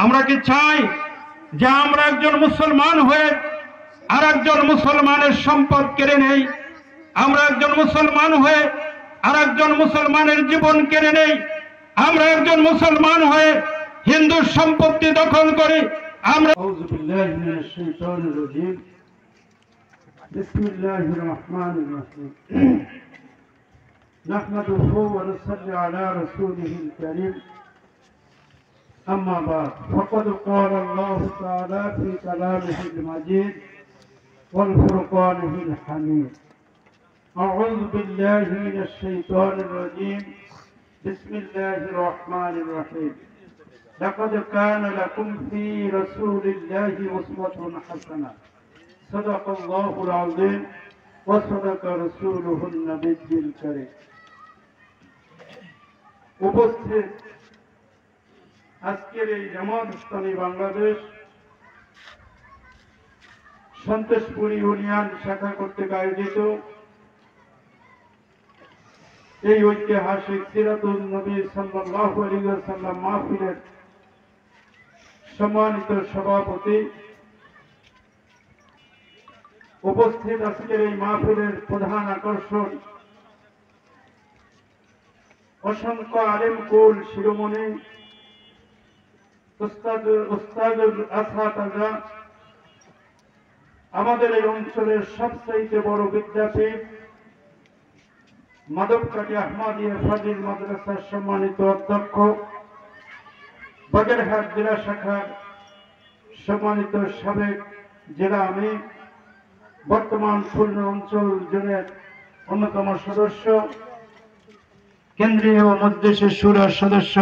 আমরা কি চাই যে আমরা একজন মুসলমান হয়ে আর একজন মুসলমানের সম্পদ কেড়ে নেই? আমরা একজন মুসলমান হয়ে আর একজন মুসলমানের জীবন কেড়ে নেই? আমরা একজন মুসলমান হয়ে হিন্দুর সম্পত্তি দখল করি? আমরা আউযু বিল্লাহি মিনাশ শাইতানির রাজীম। বিসমিল্লাহির রহমানির রহিম। নাহমাদুহু ওয়া নুসাল্লি আলা রাসূলিহিল কারীম। أما بعد فقد قال الله تعالى في كلامه المجيد والفرقانه الحميد. أعوذ بالله من الشيطان الرجيم. بسم الله الرحمن الرحيم. لقد كان لكم في رسول الله أسوة حسنة. صدق الله العظيم وصدق رسوله النبي الكريم. উপস্থিত আজকের এই জামাত ইসলামী বাংলাদেশ সন্তোষপুর ইউনিয়ন শাখা কর্তৃক আয়োজিত এই ঐতিহাসিক সিরাতুন নবী সাল্লাল্লাহু আলাইহি ওয়াসাল্লাম মাহফিলের সম্মানিত সভাপতি, উপস্থিত আজকের এই মাহফিলের প্রধান আকর্ষণ অসংখ্য আলেম কুল শিরোমণি আমাদের এই অঞ্চলের সবচেয়ে বড় বিদ্যাপীঠ মাধবকাটি আহমদিয়া ফাজিল মাদ্রাসার সম্মানিত অধ্যক্ষ, বাগেরহাট জেলা শাখার সম্মানিত সাবেক জেলা আমির, বর্তমান খুলনা অঞ্চল জোনের অন্যতম সদস্য, কেন্দ্রীয় মজলিসে শুরার সদস্য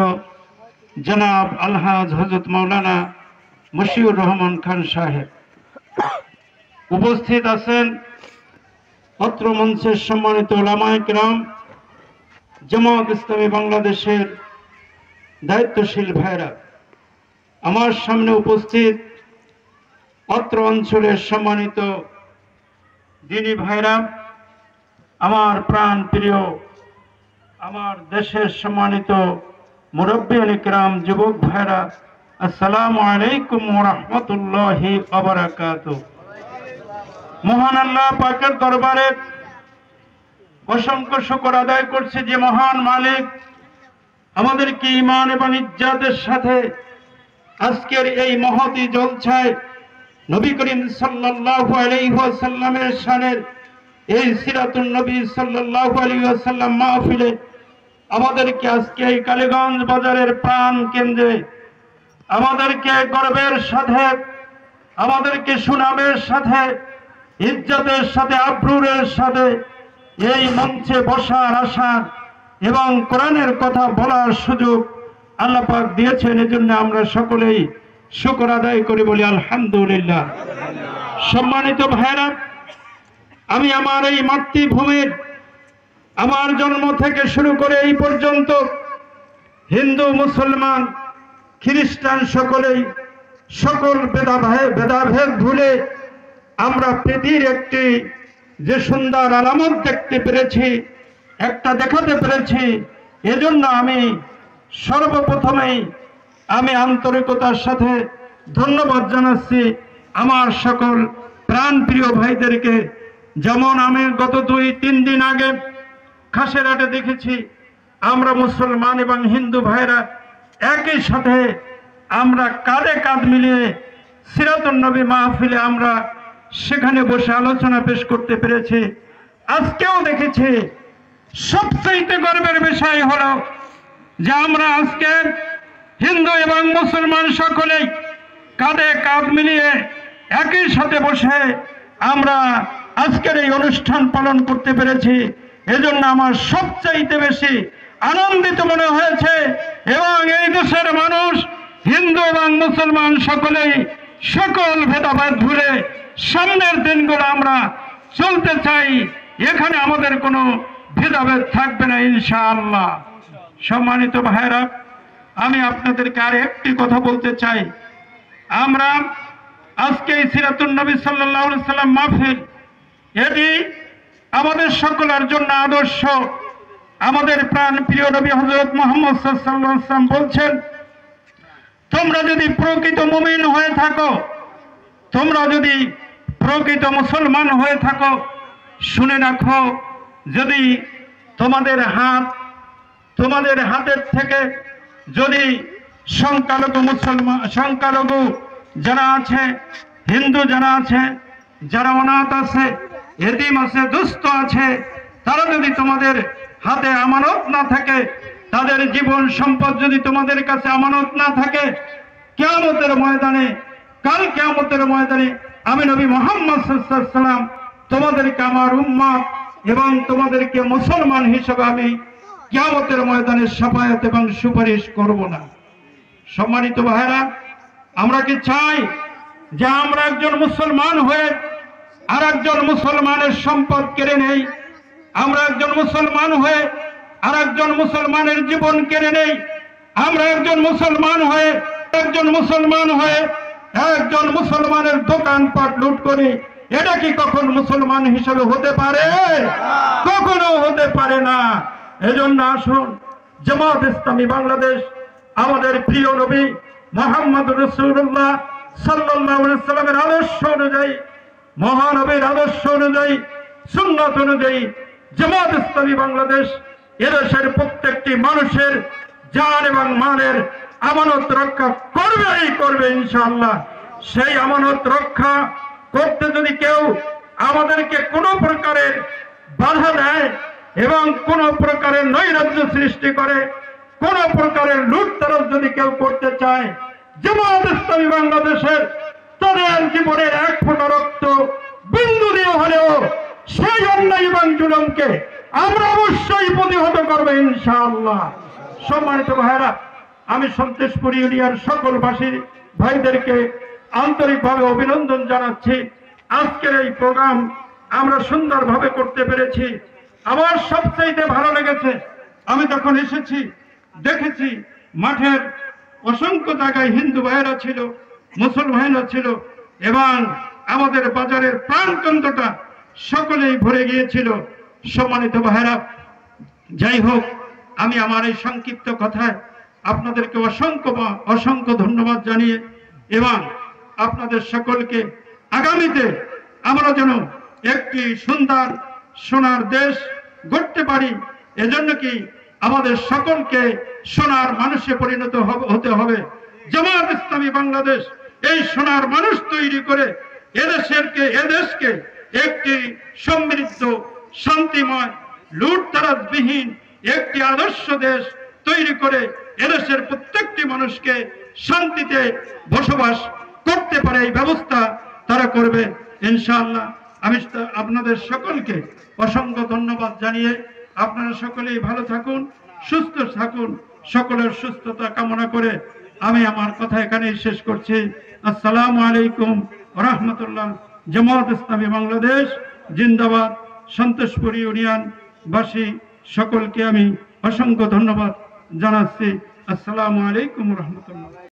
জনাব আলহাজ হযরত মাওলানা মশিউর রহমান খান সাহেব, উপস্থিত আছেন অত্র মঞ্চের সম্মানিত উলামায়ে কেরাম, জামাত ইসলামী বাংলাদেশের দায়িত্বশীল ভাইরা, আমার সামনে উপস্থিত অত্র অঞ্চলের সম্মানিত দিনী ভাইরা, আমার প্রাণ প্রিয়, আমার দেশের সম্মানিত মুরব্বিয়ান কিরাম, যুবক ভাইরা, আসসালামু আলাইকুম ওয়া রাহমাতুল্লাহি ওয়া বারাকাতুহু। মহান আল্লাহ পাকের দরবারে অসংখ্য শুকর আদায় করছি যে মহান মালিক আমাদেরকে ঈমান এবং ইজ্জতের সাথে আজকের এই মহতী জলসায় নবী করিম সাল্লাল্লাহু আলাইহি ওয়াসাল্লামের শানের এই সিরাতুন নবী সাল্লাল্লাহু আলাইহি ওয়াসাল্লাম মাহফিলে আমাদেরকে আজকে এই কালীগঞ্জ বাজারের প্রাণ কেন্দ্রে আমাদেরকে গর্বের সাথে, আমাদেরকে সুনামের সাথে, ইজ্জতের সাথে, আব্রুরের সাথে এই মঞ্চে বসার, আসার এবং কোরআনের কথা বলার সুযোগ আল্লাহ পাক দিয়েছেন। এজন্য আমরা সকলেই শুকর আদায় করি, বলি আলহামদুলিল্লাহ। সম্মানিত ভাইরা, আমি আমার এই মাতৃভূমির আমার জন্ম থেকে শুরু করে এই পর্যন্ত হিন্দু, মুসলমান, খ্রিস্টান সকলেই সকল ভেদাভেদ ভুলে আমরা পৃথিবীর একটি যে সুন্দর আলামত দেখতে পেরেছি, একটা দেখাতে পেরেছি, এজন্য আমি সর্বপ্রথমেই আমি আন্তরিকতার সাথে ধন্যবাদ জানাচ্ছি আমার সকল প্রাণপ্রিয় ভাইদেরকে। যেমন আমি গত 2-3 দিন আগে খাসেরহাটে দেখেছি আমরা মুসলমান এবং হিন্দু ভাইরা একই সাথে আমরা কাঁধে কাঁধ মিলিয়ে সিরাতুন নবী মাহফিলে আমরা সেখানে বসে আলোচনা পেশ করতে পেরেছি। আজকেও দেখেছি সবচেয়ে গর্বের বিষয় হলো যে আমরা আজকে হিন্দু এবং মুসলমান সকলেই কাঁধে কাঁধ মিলিয়ে একই সাথে বসে আমরা আজকের এই অনুষ্ঠান পালন করতে পেরেছি। এজন্য আমার সবচাইতে বেশি আনন্দিত মনে হয়েছে এবং এই দেশের মানুষ হিন্দু এবং মুসলমান সকলেই সকল ভেদাভেদ ভুলে সামনের দিনগুলো আমরা চলতে চাই, এখানে আমাদের কোনো ভেদাভেদ থাকবে না ইনশাআল্লাহ। সম্মানিত ভাইরা, আমি আপনাদেরকে আর একটি কথা বলতে চাই। আমরা আজকে এই সিরাতুন নবী সাল্লাল্লাহু আলাইহি সাল্লাম মাহফিল, এটি আমাদের সকলের জন্য আদর্শ। আমাদের প্রাণ প্রিয় নবী হযরত মুহাম্মদ সাল্লাল্লাহু আলাইহি ওয়াসাল্লাম বলছেন, তোমরা যদি প্রকৃত মুমিন হয়ে থাকো, তোমরা যদি প্রকৃত মুসলমান হয়ে থাকো, শুনে রাখো, যদি তোমাদের হাতের থেকে যদি সংখ্যালঘু যারা আছে, হিন্দু যারা আছে, যারা অনাথ আছে, এতিম আছে, দুস্থ আছে, তারা যদি তোমাদের হাতে আমানত না থাকে, তাদের জীবন সম্পদ যদি তোমাদের কাছে আমানত না থাকে, কিয়ামতের ময়দানে, কাল কিয়ামতের ময়দানে আমি নবী মুহাম্মদ সাল্লাল্লাহু আলাইহি ওয়াসাল্লাম তোমাদেরকে আমার উম্মত এবং তোমাদেরকে মুসলমান হিসেবে আমি কিয়ামতের ময়দানে শাফায়াত এবং সুপারিশ করব না। সম্মানিত ভাইরা, আমরা কি চাই যে আমরা একজন মুসলমান হয়ে আর একজন মুসলমানের সম্পদ কেড়ে নেই? আমরা একজন মুসলমান হয়ে আর একজন মুসলমানের জীবন কেড়ে নেই? আমরা একজন মুসলমান হয়ে একজন মুসলমানের দোকানপাট লুট করি? এটা কি কখন মুসলমান হিসেবে হতে পারে? কখনো হতে পারে না। এজন্য আসুন, জামাত ইসলামী বাংলাদেশ আমাদের প্রিয় নবী মুহাম্মদ রাসূলুল্লাহ সাল্লাল্লাহু আলাইহি ওয়াসাল্লামের আদর্শ অনুযায়ী, মহানবীর আদর্শ অনুযায়ী, সুন্নাত অনুযায়ী জামাত ইসলামী বাংলাদেশ এদেশের প্রত্যেকটি মানুষের জান এবং মালের আমানত রক্ষা করবে ইনশাআল্লাহ। সেই আমানত রক্ষা করতে যদি কেউ আমাদেরকে কোনো প্রকারের বাধা দেয় এবং কোনো প্রকারের নৈরাজ্য সৃষ্টি করে, কোনো প্রকারের লুটতরাজ যদি কেউ করতে চায়, জামাত ইসলামী বাংলাদেশের তাদের জীবনের এক ফোঁটা রক্ত বিন্দু দিয়ে হলেও সেই অন্যায় এবং জুলুমকে আমরা অবশ্যই প্রতিহত করবো ইনশাআল্লাহ। সম্মানিত ভাইরা, আমি সন্তোষপুর ইউনিয়ন সকলবাসী ভাইদেরকে আন্তরিকভাবে অভিনন্দন জানাচ্ছি। আজকের এই প্রোগ্রাম আমরা সুন্দরভাবে করতে পেরেছি। আমার সবচাইতে ভালো লেগেছে, আমি তখন এসেছি, দেখেছি মাঠের অসংখ্য জায়গায় হিন্দু ভাইয়েরা ছিল, মুসলমানরা ছিল, এবং আমাদের বাজারের প্রাণকেন্দ্রটা সকলেই ভরে গিয়েছিল। সম্মানিত ভাইরা, যাই হোক, আমি আমার এই সংক্ষিপ্ত কথায় আপনাদেরকে অসংখ্য ধন্যবাদ জানিয়ে এবং আপনাদের সকলকে আগামীতে আমরা যেন একটি সুন্দর সোনার দেশ গড়তে পারি, এজন্য কি আমাদের সকলকে সোনার মানুষে পরিণত হতে হবে। জামাত ইসলামী বাংলাদেশ এই সোনার মানুষ তৈরি করে এদেশকে একটি সমৃদ্ধ, শান্তিময়, লুটতরাজবিহীন একটি আদর্শ দেশ তৈরি করে এদেশের প্রত্যেকটি মানুষকে শান্তিতে বসবাস করতে পারে এই ব্যবস্থা তারা করবে ইনশাআল্লাহ। আমি আপনাদের সকলকে অসংখ্য ধন্যবাদ জানিয়ে আপনারা সকলেই ভালো থাকুন, সুস্থ থাকুন, সকলের সুস্থতা কামনা করে আমি আমার কথা এখানেই শেষ করছি। আসসালামু আলাইকুম ওয়া রাহমাতুল্লাহ। জামাত ইসলামী বাংলাদেশ জিন্দাবাদ। সন্তোষপুর ইউনিয়ন বাসী সকলকে আমি অসংখ্য ধন্যবাদ জানাচ্ছি। আসসালামু আলাইকুম ওয়া রাহমাতুল্লাহ।